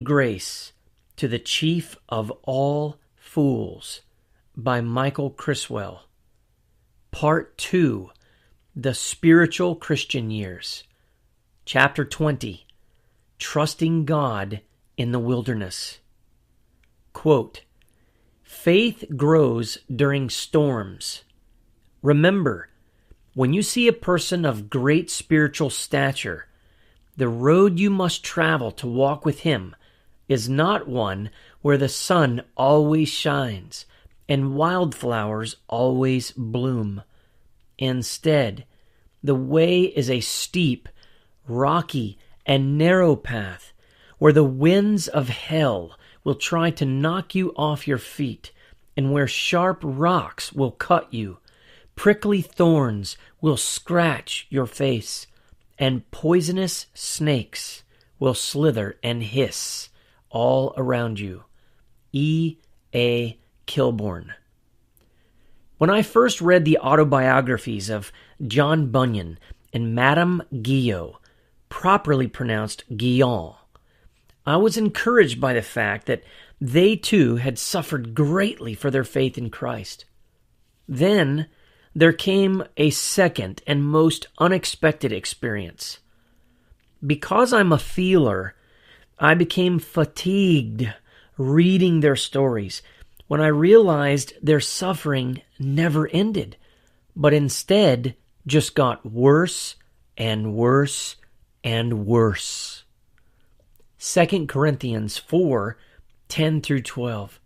Grace to the Chief of All Fools by Michael Criswell. Part 2, The Spiritual Christian Years. Chapter 20, Trusting God in the Wilderness. Quote, "Faith grows during storms. Remember, when you see a person of great spiritual stature, the road you must travel to walk with him is not one where the sun always shines and wildflowers always bloom. Instead, the way is a steep, rocky, and narrow path where the winds of hell will try to knock you off your feet, and where sharp rocks will cut you, prickly thorns will scratch your face, and poisonous snakes will slither and hiss all around you." E. A. Kilbourne. When I first read the autobiographies of John Bunyan and Madame Guyon, properly pronounced Guyon, I was encouraged by the fact that they too had suffered greatly for their faith in Christ. Then there came a second and most unexpected experience. Because I'm a feeler, I became fatigued reading their stories when I realized their suffering never ended, but instead just got worse and worse and worse. 2 Corinthians 4:10-12.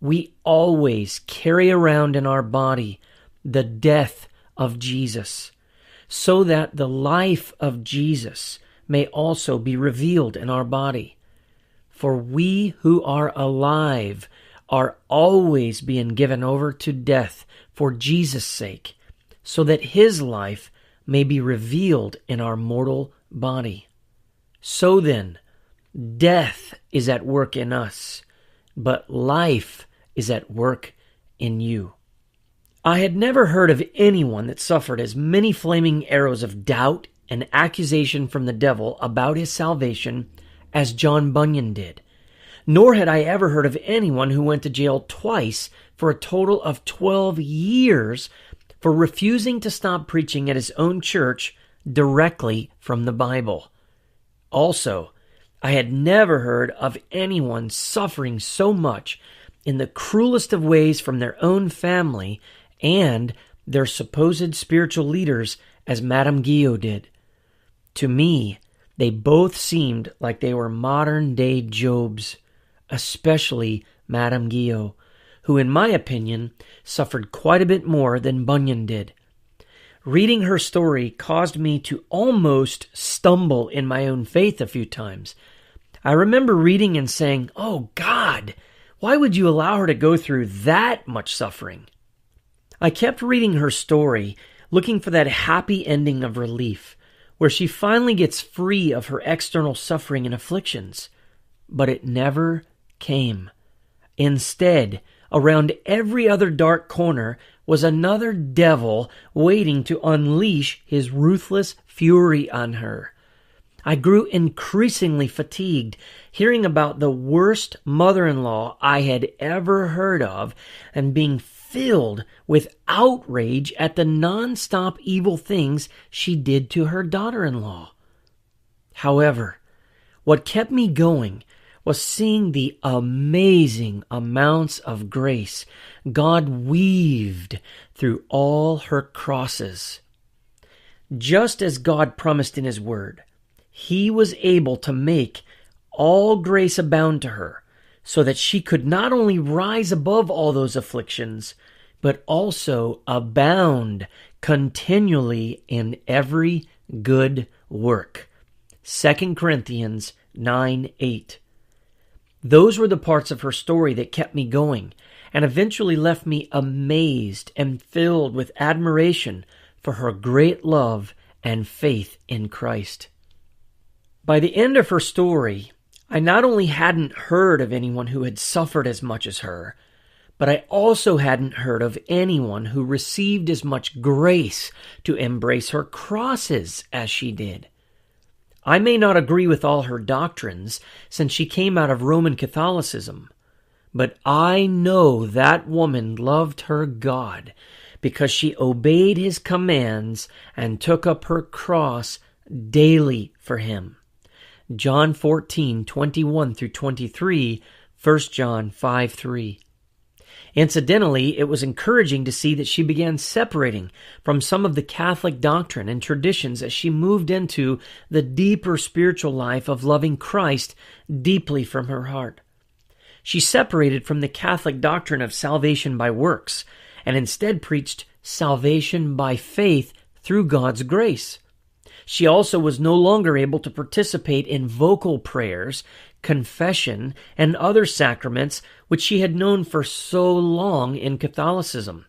We always carry around in our body the death of Jesus, so that the life of Jesus may also be revealed in our body. For we who are alive are always being given over to death for Jesus' sake, so that his life may be revealed in our mortal body. So then, death is at work in us, but life is at work in you. I had never heard of anyone that suffered as many flaming arrows of doubt and accusation from the devil about his salvation as John Bunyan did. Nor had I ever heard of anyone who went to jail twice for a total of 12 years for refusing to stop preaching at his own church directly from the Bible. Also, I had never heard of anyone suffering so much in the cruelest of ways from their own family and their supposed spiritual leaders as Madame Guyon did. To me, they both seemed like they were modern-day Jobs, especially Madame Guyon, who, in my opinion, suffered quite a bit more than Bunyan did. Reading her story caused me to almost stumble in my own faith a few times. I remember reading and saying, "Oh God, why would you allow her to go through that much suffering?" I kept reading her story, looking for that happy ending of relief, where she finally gets free of her external suffering and afflictions. But it never came. Instead, around every other dark corner was another devil waiting to unleash his ruthless fury on her. I grew increasingly fatigued hearing about the worst mother-in-law I had ever heard of and being filled with outrage at the non-stop evil things she did to her daughter-in-law. However, what kept me going was seeing the amazing amounts of grace God weaved through all her crosses. Just as God promised in his word, he was able to make all grace abound to her, so that she could not only rise above all those afflictions, but also abound continually in every good work. 2 Corinthians 9:8. Those were the parts of her story that kept me going and eventually left me amazed and filled with admiration for her great love and faith in Christ. By the end of her story, I not only hadn't heard of anyone who had suffered as much as her, but I also hadn't heard of anyone who received as much grace to embrace her crosses as she did. I may not agree with all her doctrines, since she came out of Roman Catholicism, but I know that woman loved her God because she obeyed his commands and took up her cross daily for him. John 14:21 through 23, 1 John 5:3. Incidentally, it was encouraging to see that she began separating from some of the Catholic doctrine and traditions as she moved into the deeper spiritual life of loving Christ deeply from her heart. She separated from the Catholic doctrine of salvation by works and instead preached salvation by faith through God's grace. She also was no longer able to participate in vocal prayers, confession, and other sacraments which she had known for so long in Catholicism.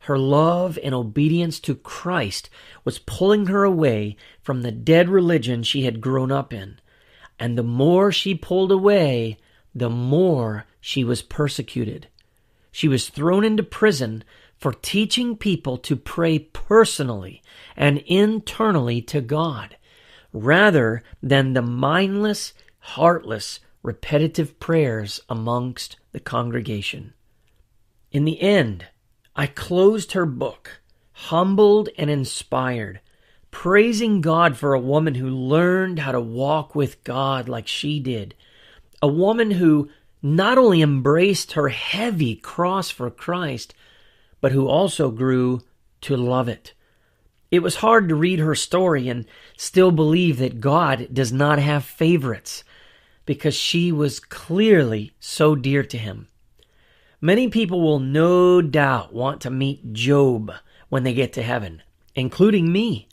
Her love and obedience to Christ was pulling her away from the dead religion she had grown up in, and the more she pulled away, the more she was persecuted. She was thrown into prison for teaching people to pray personally and internally to God, rather than the mindless, heartless, repetitive prayers amongst the congregation. In the end, I closed her book, humbled and inspired, praising God for a woman who learned how to walk with God like she did, a woman who not only embraced her heavy cross for Christ, but who also grew to love it. It was hard to read her story and still believe that God does not have favorites, because she was clearly so dear to him. Many people will no doubt want to meet Job when they get to heaven, including me.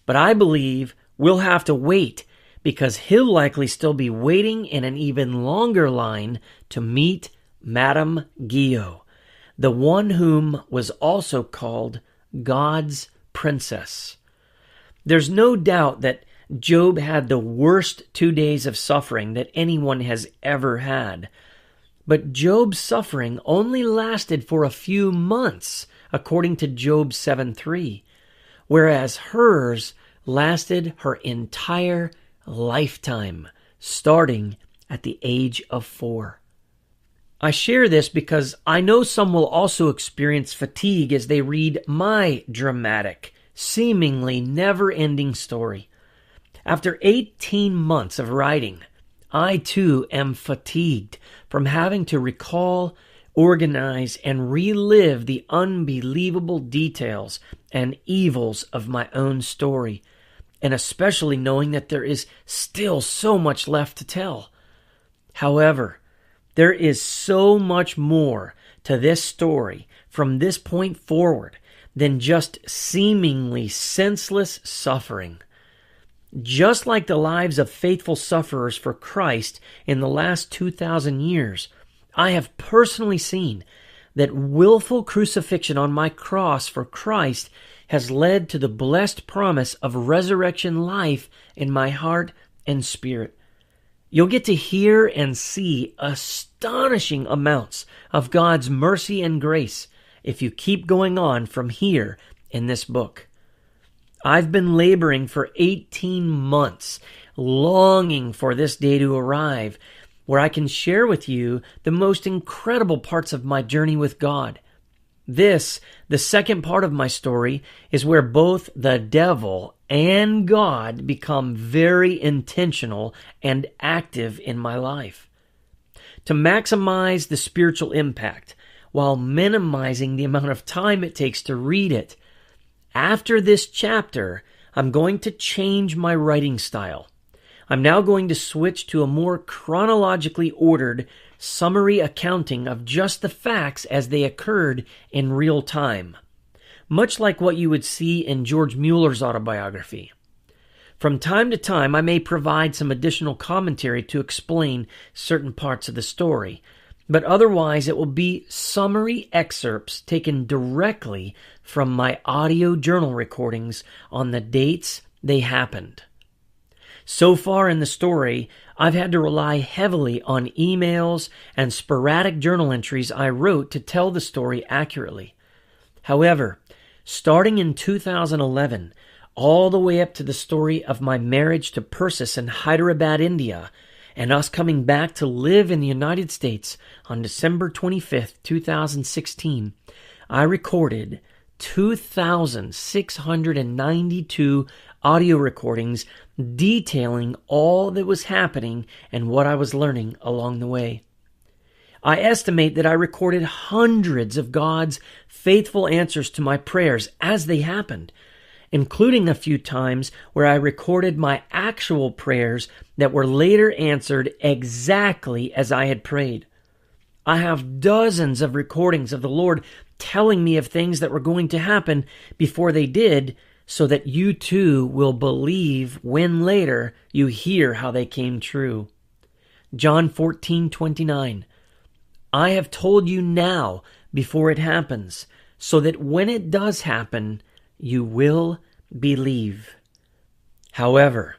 But I believe we'll have to wait, because he'll likely still be waiting in an even longer line to meet Madame Guyot, the one whom was also called God's princess. There's no doubt that Job had the worst 2 days of suffering that anyone has ever had. But Job's suffering only lasted for a few months, according to Job 7:3, whereas hers lasted her entire lifetime, starting at the age of 4. I share this because I know some will also experience fatigue as they read my dramatic, seemingly never-ending story. After 18 months of writing, I too am fatigued from having to recall, organize, and relive the unbelievable details and evils of my own story, and especially knowing that there is still so much left to tell. However, there is so much more to this story from this point forward than just seemingly senseless suffering. Just like the lives of faithful sufferers for Christ in the last 2,000 years, I have personally seen that willful crucifixion on my cross for Christ has led to the blessed promise of resurrection life in my heart and spirit. You'll get to hear and see astonishing amounts of God's mercy and grace if you keep going on from here in this book. I've been laboring for 18 months, longing for this day to arrive, where I can share with you the most incredible parts of my journey with God. This, the second part of my story, is where both the devil and God become very intentional and active in my life. To maximize the spiritual impact while minimizing the amount of time it takes to read it, after this chapter, I'm going to change my writing style. I'm now going to switch to a more chronologically ordered summary accounting of just the facts as they occurred in real time, much like what you would see in George Mueller's autobiography. From time to time, I may provide some additional commentary to explain certain parts of the story, but otherwise it will be summary excerpts taken directly from my audio journal recordings on the dates they happened. So far in the story, I've had to rely heavily on emails and sporadic journal entries I wrote to tell the story accurately. However, starting in 2011, all the way up to the story of my marriage to Persis in Hyderabad, India, and us coming back to live in the United States on December 25th, 2016, I recorded 2,692 audio recordings detailing all that was happening and what I was learning along the way. I estimate that I recorded hundreds of God's faithful answers to my prayers as they happened, including a few times where I recorded my actual prayers that were later answered exactly as I had prayed. I have dozens of recordings of the Lord telling me of things that were going to happen before they did, so that you too will believe when later you hear how they came true. John 14:29. I have told you now before it happens, so that when it does happen, you will believe. However,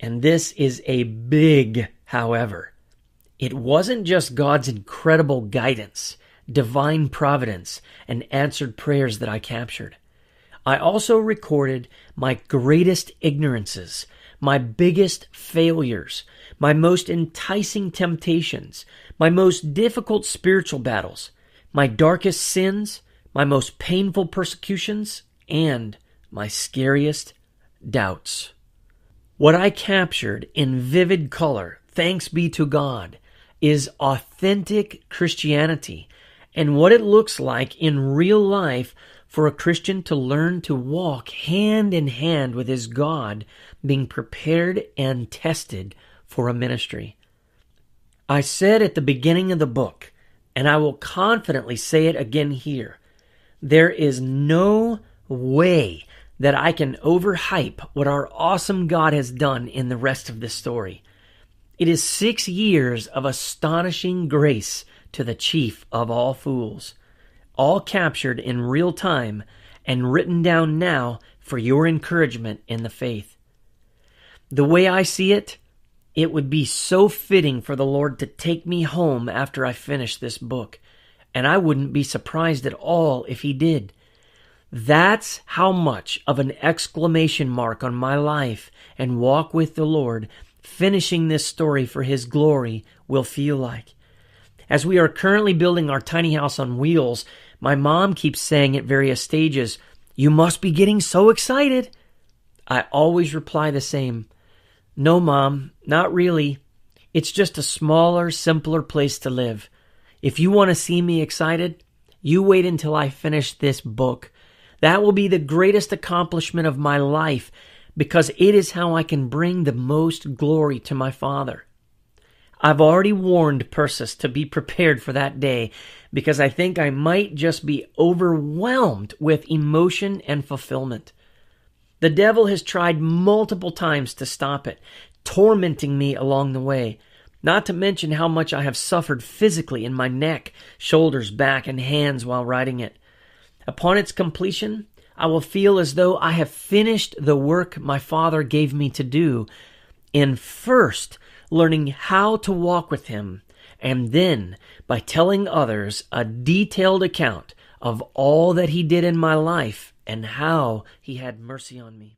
and this is a big however, it wasn't just God's incredible guidance, divine providence, and answered prayers that I captured. I also recorded my greatest ignorances, my biggest failures, my most enticing temptations, my most difficult spiritual battles, my darkest sins, my most painful persecutions, and my scariest doubts. What I captured in vivid color, thanks be to God, is authentic Christianity and what it looks like in real life for a Christian to learn to walk hand in hand with his God, being prepared and tested for a ministry. I said at the beginning of the book, and I will confidently say it again here, there is no way that I can overhype what our awesome God has done in the rest of this story. It is 6 years of astonishing grace to the chief of all fools, all captured in real time and written down now for your encouragement in the faith. The way I see it, it would be so fitting for the Lord to take me home after I finish this book, and I wouldn't be surprised at all if He did. That's how much of an exclamation mark on my life and walk with the Lord finishing this story for His glory will feel like. As we are currently building our tiny house on wheels, my mom keeps saying at various stages, "You must be getting so excited." I always reply the same, "No, Mom, not really. It's just a smaller, simpler place to live. If you want to see me excited, you wait until I finish this book. That will be the greatest accomplishment of my life, because it is how I can bring the most glory to my Father." I've already warned Persis to be prepared for that day, because I think I might just be overwhelmed with emotion and fulfillment. The devil has tried multiple times to stop it, tormenting me along the way, not to mention how much I have suffered physically in my neck, shoulders, back, and hands while writing it. Upon its completion, I will feel as though I have finished the work my Father gave me to do in first learning how to walk with Him, and then by telling others a detailed account of all that He did in my life and how He had mercy on me.